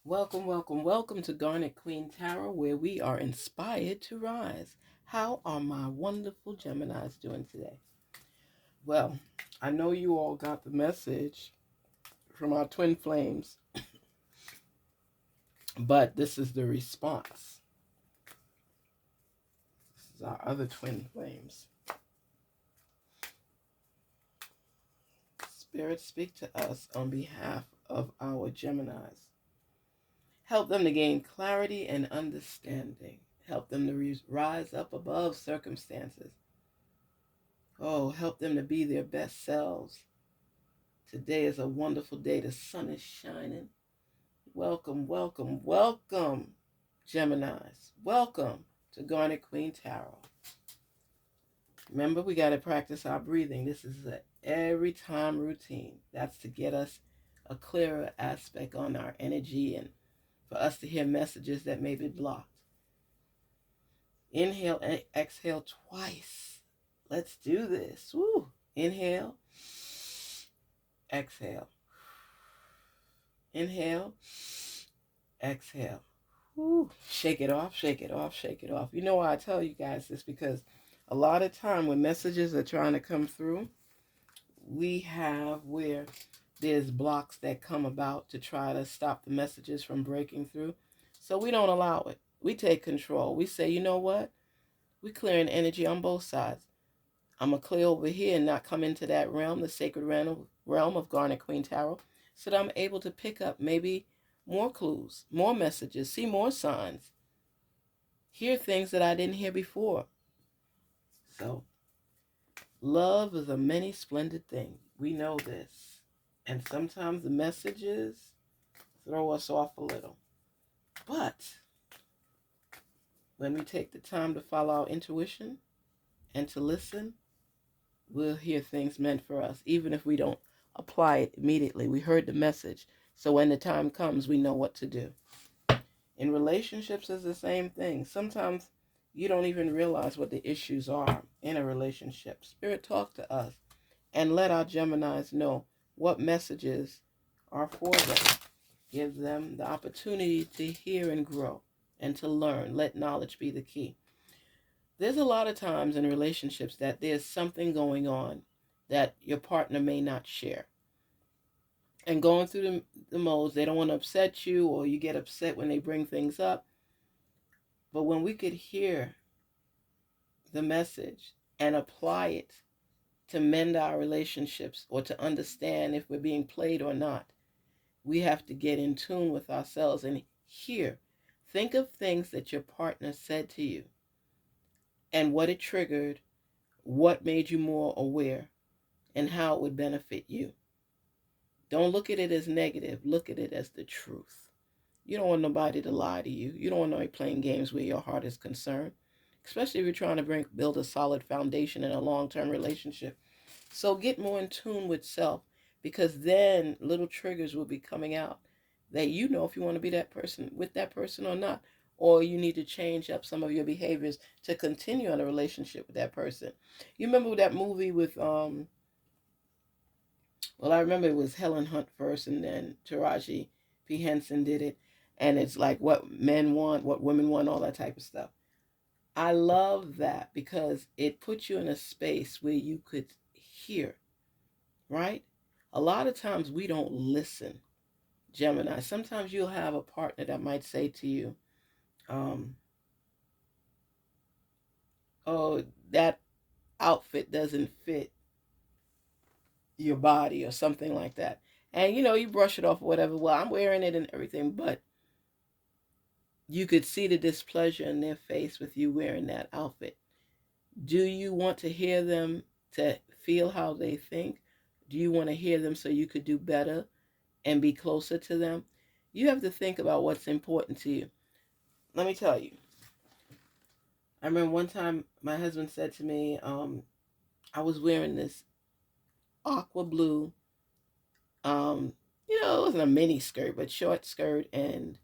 Welcome, welcome, welcome to Garnet Queen Tarot, where we are inspired to rise. How are my wonderful Geminis doing today? Well, I know you all got the message from our twin flames, but this is the response. This is our other twin flames. Spirit, speak to us on behalf of our Geminis. Help them to gain clarity and understanding. Help them to rise up above circumstances. Oh, help them to be their best selves. Today is a wonderful day. The sun is shining. Welcome, welcome, welcome, Geminis. Welcome to Garnet Queen Tarot. Remember, we got to practice our breathing. This is an every time routine. That's to get us a clearer aspect on our energy and for us to hear messages that may be blocked. Inhale and exhale twice. Let's do this. Woo. Inhale. Exhale. Inhale. Exhale. Woo. Shake it off, shake it off, shake it off. You know why I tell you guys this? Because a lot of time when messages are trying to come through, we have where there's blocks that come about to try to stop the messages from breaking through. So we don't allow it. We take control. We say, you know what? We're clearing energy on both sides. I'm going to clear over here and not come into that realm, the sacred realm of Garnet Queen Tarot, so that I'm able to pick up maybe more clues, more messages, see more signs, hear things that I didn't hear before. So, love is a many splendid thing. We know this. And sometimes the messages throw us off a little. But when we take the time to follow our intuition and to listen, we'll hear things meant for us, even if we don't apply it immediately. We heard the message, so when the time comes, we know what to do. In relationships, it's the same thing. Sometimes you don't even realize what the issues are in a relationship. Spirit, talk to us and let our Geminis know what messages are for them. Give them the opportunity to hear and grow and to learn. Let knowledge be the key. There's a lot of times in relationships that there's something going on that your partner may not share. And going through the modes, they don't want to upset you, or you get upset when they bring things up. But when we could hear the message and apply it to mend our relationships or to understand if we're being played or not, we have to get in tune with ourselves and hear. Think of things that your partner said to you and what it triggered, what made you more aware, and how it would benefit you. Don't look at it as negative. Look at it as the truth. You don't want nobody to lie to you. You don't want nobody playing games where your heart is concerned, especially if you're trying to build a solid foundation in a long-term relationship. So get more in tune with self, because then little triggers will be coming out that you know if you want to be that person with that person or not, or you need to change up some of your behaviors to continue in a relationship with that person. You remember that movie with well, I remember it was Helen Hunt first, and then Taraji P. Henson did it. And it's like what men want, what women want, all that type of stuff. I love that because it puts you in a space where you could hear, right? A lot of times we don't listen, Gemini. Sometimes you'll have a partner that might say to you, oh, that outfit doesn't fit your body or something like that. And you brush it off or whatever. Well, I'm wearing it and everything, but you could see the displeasure in their face with you wearing that outfit. Do you want to hear them to feel how they think? Do you want to hear them so you could do better and be closer to them? You have to think about what's important to you. Let me tell you. I remember one time my husband said to me, I was wearing this aqua blue, it wasn't a mini skirt, but short skirt and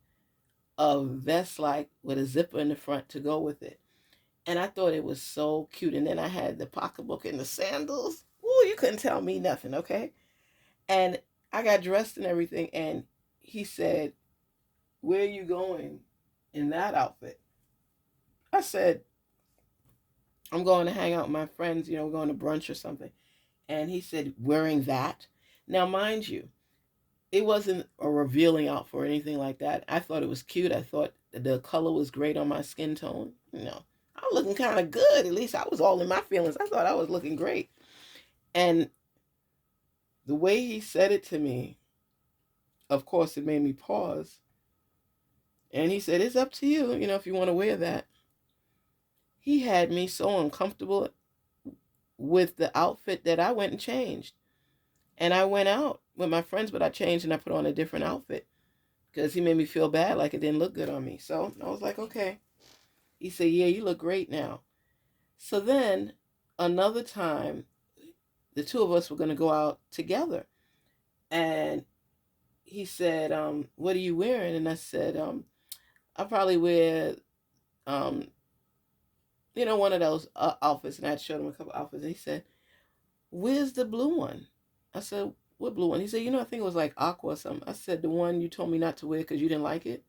a vest like with a zipper in the front to go with it. And I thought it was so cute. And then I had the pocketbook and the sandals. Ooh, you couldn't tell me nothing, okay? And I got dressed and everything. And he said, where are you going in that outfit? I said, I'm going to hang out with my friends, we're going to brunch or something. And he said, wearing that? Now, mind you, it wasn't a revealing outfit or anything like that. I thought it was cute. I thought the color was great on my skin tone. I was looking kind of good. At least I was all in my feelings. I thought I was looking great. And the way he said it to me, of course, it made me pause. And he said, it's up to you, if you want to wear that. He had me so uncomfortable with the outfit that I went and changed. And I went out with my friends, but I changed and I put on a different outfit because he made me feel bad, like it didn't look good on me. So I was like, okay. He said, yeah, you look great now. So then another time, the two of us were going to go out together. And he said, what are you wearing? And I said, I'll probably wear, one of those outfits. And I showed him a couple outfits. And he said, where's the blue one? I said, what blue one? He said, I think it was like aqua or something. I said, the one you told me not to wear because you didn't like it?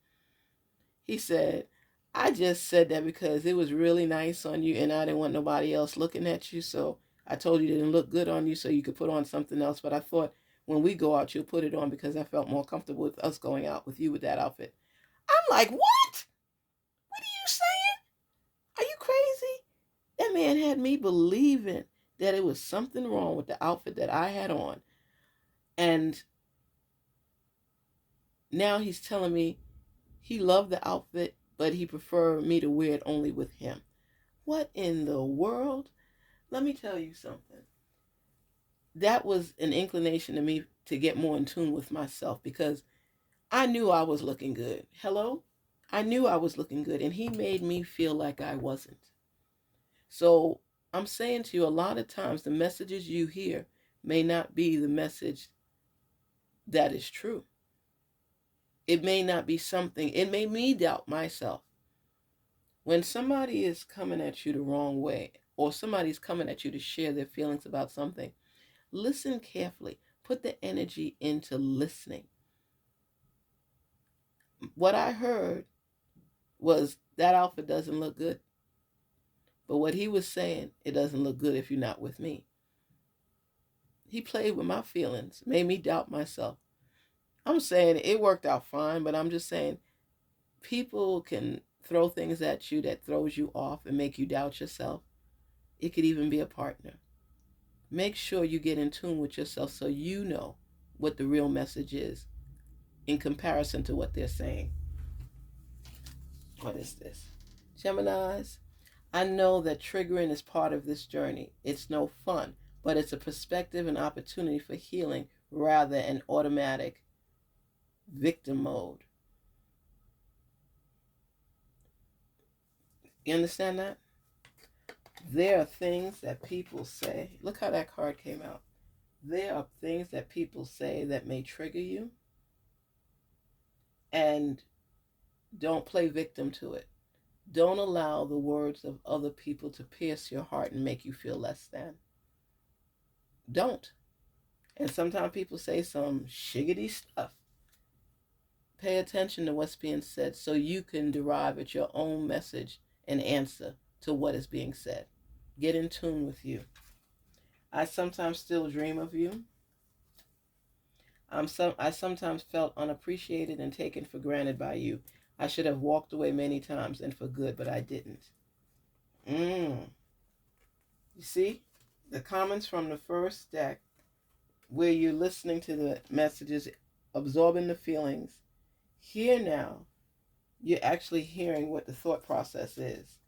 He said, I just said that because it was really nice on you and I didn't want nobody else looking at you. So I told you it didn't look good on you so you could put on something else. But I thought when we go out, you'll put it on because I felt more comfortable with us going out with you with that outfit. I'm like, what? What are you saying? Are you crazy? That man had me believing that it was something wrong with the outfit that I had on. And now he's telling me he loved the outfit, but he preferred me to wear it only with him. What in the world? Let me tell you something. That was an inclination to me to get more in tune with myself because I knew I was looking good. Hello? I knew I was looking good, and he made me feel like I wasn't. So I'm saying to you, a lot of times the messages you hear may not be the message that is true. It may not be something, it made me doubt myself. When somebody is coming at you the wrong way, or somebody's coming at you to share their feelings about something, listen carefully. Put the energy into listening. What I heard was that outfit doesn't look good. But what he was saying, it doesn't look good if you're not with me. He played with my feelings, made me doubt myself. I'm saying it worked out fine, but I'm just saying people can throw things at you that throws you off and make you doubt yourself. It could even be a partner. Make sure you get in tune with yourself so you know what the real message is in comparison to what they're saying. What is this? Geminis, I know that triggering is part of this journey. It's no fun, but it's a perspective and opportunity for healing rather than automatic victim mode. You understand that? There are things that people say. Look how that card came out. There are things that people say that may trigger you. And don't play victim to it. Don't allow the words of other people to pierce your heart and make you feel less than. Don't. And sometimes people say some shiggity stuff. Pay attention to what's being said so you can derive at your own message and answer to what is being said. Get in tune with you. I sometimes still dream of you. I sometimes felt unappreciated and taken for granted by you. I should have walked away many times and for good, but I didn't. You see? The comments from the first deck where you're listening to the messages, absorbing the feelings. Here now, you're actually hearing what the thought process is.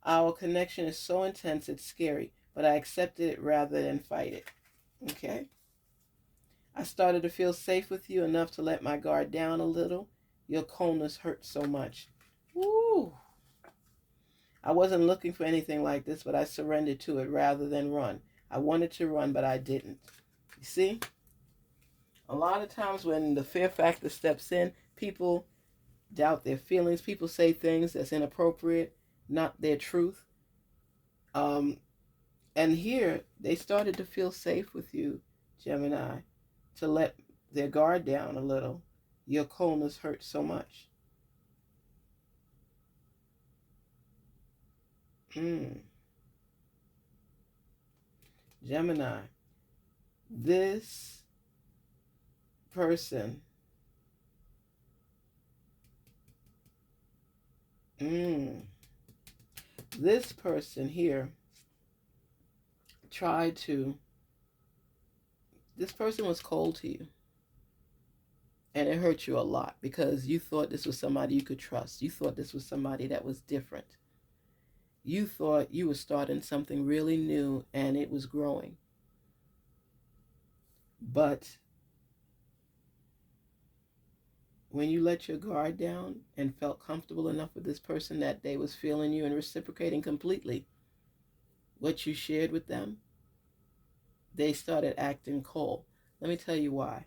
Our connection is so intense, it's scary, but I accepted it rather than fight it. Okay? I started to feel safe with you enough to let my guard down a little. Your coldness hurt so much. Woo! I wasn't looking for anything like this, but I surrendered to it rather than run. I wanted to run, but I didn't. You see? A lot of times when the fear factor steps in, people doubt their feelings. People say things that's inappropriate, not their truth. And here, they started to feel safe with you, Gemini, to let their guard down a little. Your coldness hurt so much. Mm. Gemini, this person, mm, this person here tried to, this person was cold to you. And it hurt you a lot because you thought this was somebody you could trust. You thought this was somebody that was different. You thought you were starting something really new and it was growing. But when you let your guard down and felt comfortable enough with this person that they was feeling you and reciprocating completely what you shared with them, they started acting cold. Let me tell you why.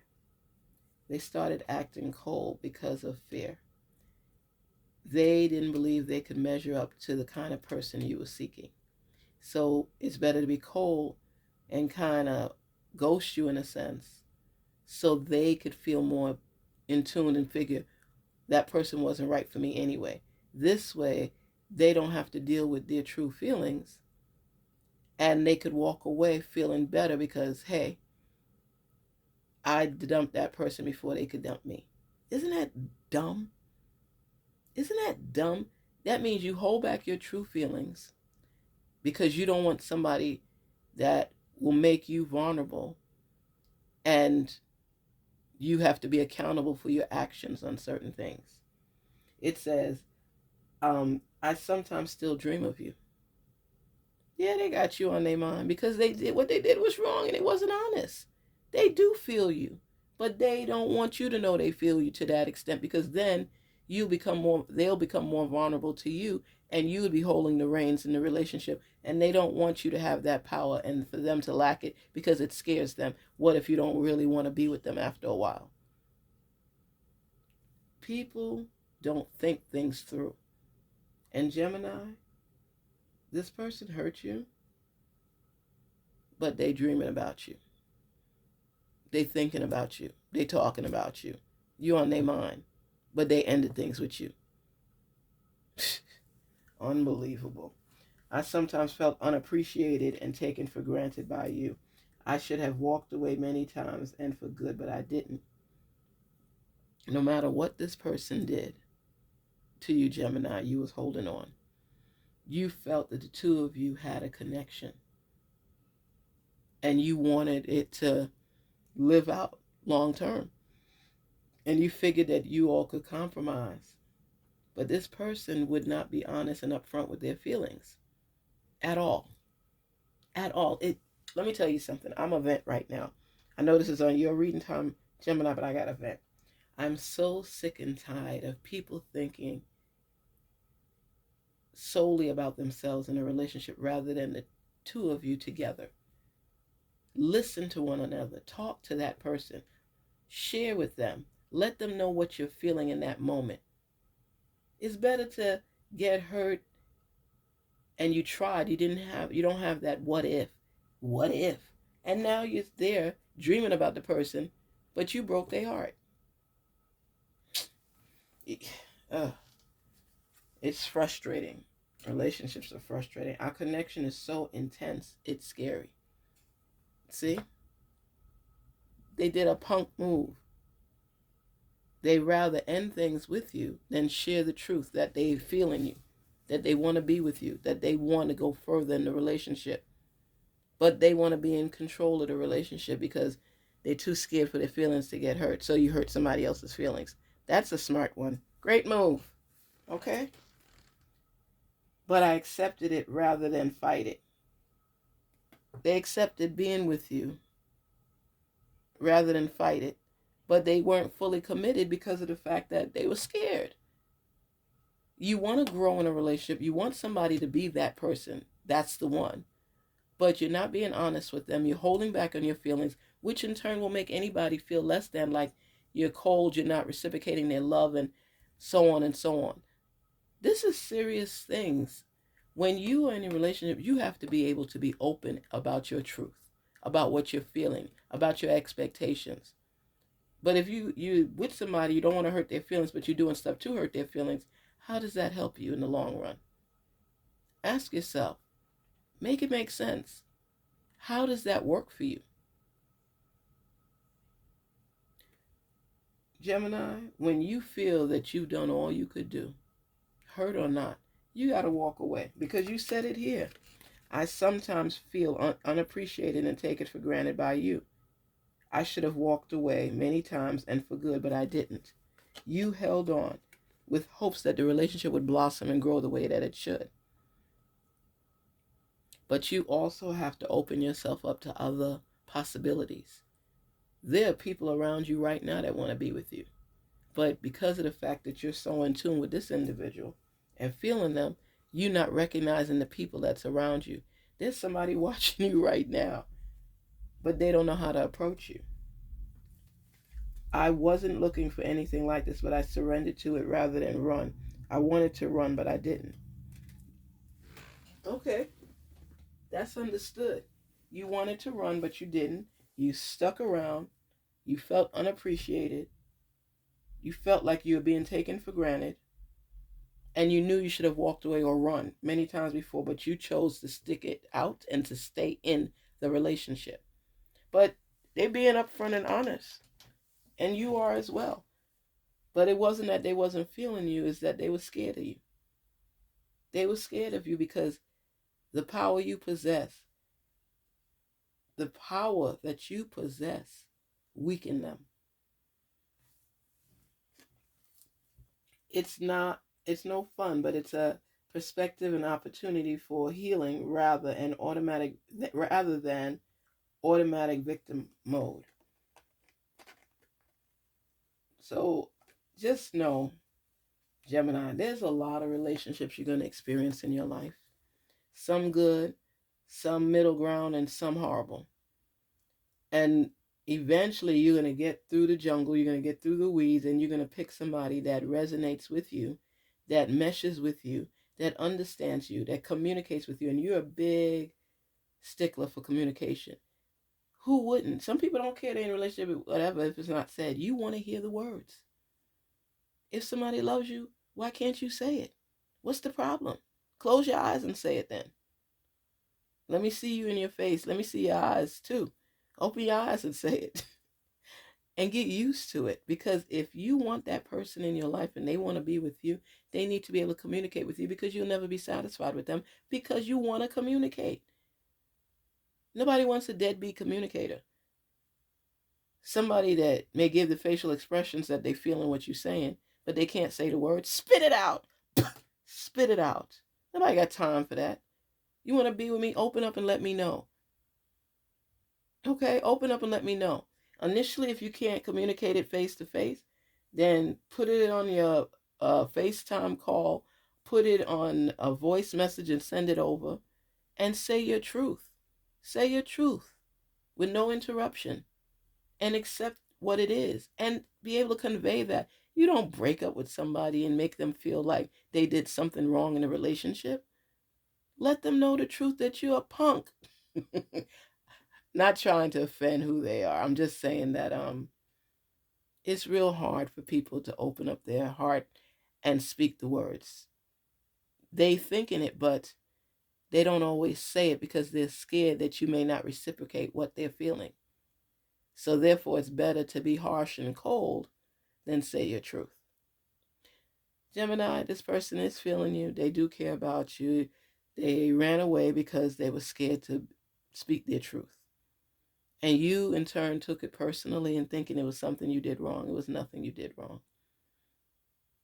They started acting cold because of fear. They didn't believe they could measure up to the kind of person you were seeking. So it's better to be cold and kind of ghost you in a sense so they could feel more in tune and figure that person wasn't right for me anyway. This way, they don't have to deal with their true feelings and they could walk away feeling better because, hey, I dumped that person before they could dump me. Isn't that dumb? Isn't that dumb? That means you hold back your true feelings because you don't want somebody that will make you vulnerable and you have to be accountable for your actions on certain things. It says, I sometimes still dream of you. Yeah, they got you on their mind because they did what they did was wrong and it wasn't honest. They do feel you, but they don't want you to know they feel you to that extent because then they'll become more vulnerable to you and you would be holding the reins in the relationship and they don't want you to have that power and for them to lack it because it scares them. What if you don't really want to be with them after a while? People don't think things through. And Gemini, this person hurt you, but they dreaming about you. They thinking about you. They talking about you. You on their mind. But they ended things with you. Unbelievable. I sometimes felt unappreciated and taken for granted by you. I should have walked away many times and for good, but I didn't. No matter what this person did to you, Gemini, you was holding on. You felt that the two of you had a connection. And you wanted it to live out long term. And you figured that you all could compromise. But this person would not be honest and upfront with their feelings at all. At all. Let me tell you something. I'm a vent right now. I know this is on your reading time, Gemini, but I got a vent. I'm so sick and tired of people thinking solely about themselves in a relationship rather than the two of you together. Listen to one another. Talk to that person. Share with them. Let them know what you're feeling in that moment. It's better to get hurt and you tried. You don't have that what if. What if? And now you're there dreaming about the person, but you broke their heart. It's frustrating. Relationships are frustrating. Our connection is so intense, it's scary. See? They did a punk move. They rather end things with you than share the truth that they feel in you, that they want to be with you, that they want to go further in the relationship. But they want to be in control of the relationship because they're too scared for their feelings to get hurt. So you hurt somebody else's feelings. That's a smart one. Great move. Okay? But I accepted it rather than fight it. They accepted being with you rather than fight it. But they weren't fully committed because of the fact that they were scared. You want to grow in a relationship. You want somebody to be that person. That's the one. But you're not being honest with them. You're holding back on your feelings, which in turn will make anybody feel less than, like you're cold, you're not reciprocating their love, and so on and so on. This is serious things. When you are in a relationship, you have to be able to be open about your truth, about what you're feeling, about your expectations. But if you with somebody, you don't want to hurt their feelings, but you're doing stuff to hurt their feelings, how does that help you in the long run? Ask yourself, make it make sense. How does that work for you? Gemini, when you feel that you've done all you could do, hurt or not, you got to walk away because you said it here. I sometimes feel unappreciated and take it for granted by you. I should have walked away many times and for good, but I didn't. You held on with hopes that the relationship would blossom and grow the way that it should. But you also have to open yourself up to other possibilities. There are people around you right now that want to be with you. But because of the fact that you're so in tune with this individual and feeling them, you're not recognizing the people that's around you. There's somebody watching you right now, but they don't know how to approach you. I wasn't looking for anything like this, but I surrendered to it rather than run. I wanted to run, but I didn't. Okay, that's understood. You wanted to run, but you didn't. You stuck around. You felt unappreciated. You felt like you were being taken for granted. And you knew you should have walked away or run many times before, but you chose to stick it out and to stay in the relationship. But they're being upfront and honest. And you are as well. But it wasn't that they wasn't feeling you, it's that they were scared of you. They were scared of you because the power you possess, the power that you possess, weakened them. It's no fun, but it's a perspective and opportunity for healing rather than automatic victim mode. So just know, Gemini, there's a lot of relationships you're going to experience in your life. Some good, some middle ground, and some horrible. And eventually you're going to get through the jungle, you're going to get through the weeds, and you're going to pick somebody that resonates with you, that meshes with you, that understands you, that communicates with you. And you're a big stickler for communication. Who wouldn't? Some people don't care they're in a relationship, whatever, if it's not said. You want to hear the words. If somebody loves you, why can't you say it? What's the problem? Close your eyes and say it then. Let me see you in your face. Let me see your eyes too. Open your eyes and say it. And get used to it. Because if you want that person in your life and they want to be with you, they need to be able to communicate with you because you'll never be satisfied with them because you want to communicate. Nobody wants a deadbeat communicator. Somebody that may give the facial expressions that they feel in what you're saying, but they can't say the words. Spit it out. Spit it out. Nobody got time for that. You want to be with me? Open up and let me know. Okay, open up and let me know. Initially, if you can't communicate it face to face, then put it on your FaceTime call, put it on a voice message and send it over, and say your truth. Say your truth with no interruption and accept what it is and be able to convey that. You don't break up with somebody and make them feel like they did something wrong in a relationship. Let them know the truth that you're a punk. Not trying to offend who they are. I'm just saying that it's real hard for people to open up their heart and speak the words. They think in it, but they don't always say it because they're scared that you may not reciprocate what they're feeling. So therefore, it's better to be harsh and cold than say your truth. Gemini, this person is feeling you. They do care about you. They ran away because they were scared to speak their truth. And you, in turn, took it personally and thinking it was something you did wrong. It was nothing you did wrong.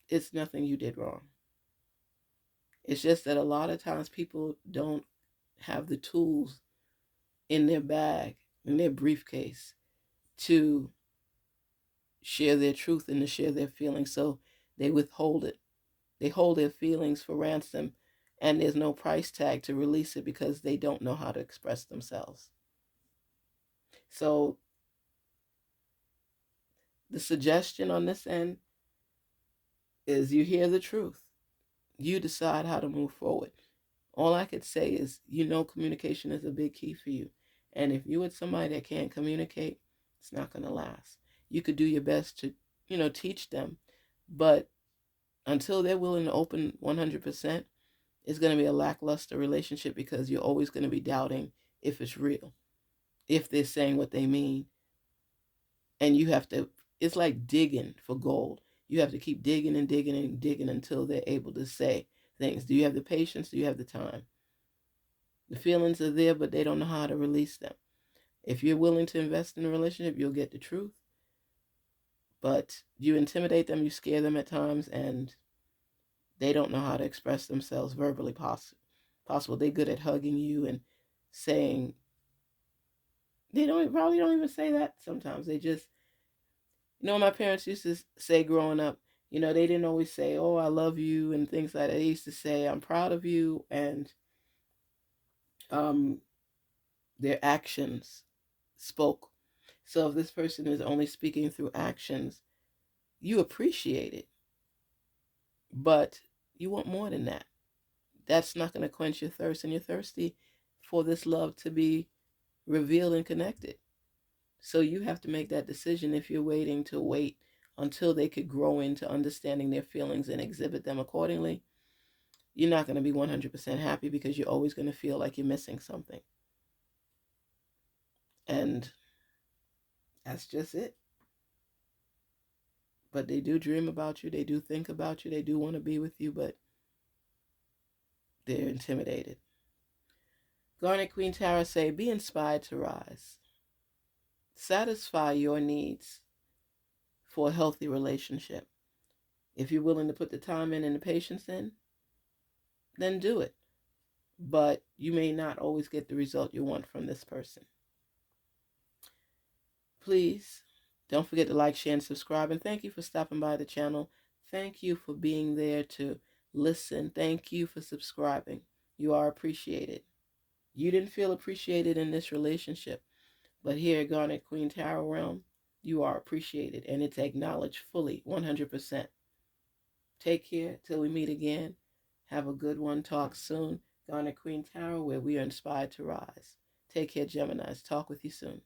It's nothing you did wrong. It's just that a lot of times people don't have the tools in their bag, in their briefcase, to share their truth and to share their feelings. So they withhold it. They hold their feelings for ransom, and there's no price tag to release it because they don't know how to express themselves. So the suggestion on this end is you hear the truth. You decide how to move forward. All I could say is, communication is a big key for you. And if you're with somebody that can't communicate, it's not going to last. You could do your best to, teach them. But until they're willing to open 100%, It's going to be a lackluster relationship because you're always going to be doubting if it's real, if they're saying what they mean. And you have to, it's like digging for gold. You have to keep digging and digging and digging until they're able to say things. Do you have the patience? Do you have the time? The feelings are there, but they don't know how to release them. If you're willing to invest in a relationship, you'll get the truth. But you intimidate them, you scare them at times, and they don't know how to express themselves verbally possible. They're good at hugging you and saying, they probably don't even say that sometimes. They just, my parents used to say growing up, they didn't always say, oh, I love you and things like that. They used to say, I'm proud of you, and um, their actions spoke. So if this person is only speaking through actions, you appreciate it, but you want more than that. That's not going to quench your thirst, and you're thirsty for this love to be revealed and connected. So you have to make that decision. If you're waiting to wait until they could grow into understanding their feelings and exhibit them accordingly, you're not going to be 100% happy because you're always going to feel like you're missing something. And that's just it. But they do dream about you. They do think about you. They do want to be with you, but they're intimidated. Garnet Queen Tarot say, be inspired to rise. Satisfy your needs for a healthy relationship. If you're willing to put the time in and the patience in, then do it. But you may not always get the result you want from this person. Please don't forget to like, share, and subscribe. And thank you for stopping by the channel. Thank you for being there to listen. Thank you for subscribing. You are appreciated. You didn't feel appreciated in this relationship, but here at Garnet Queen Tarot Realm, you are appreciated, and it's acknowledged fully, 100%. Take care till we meet again. Have a good one. Talk soon. Garnet Queen Tarot, where we are inspired to rise. Take care, Geminis. Talk with you soon.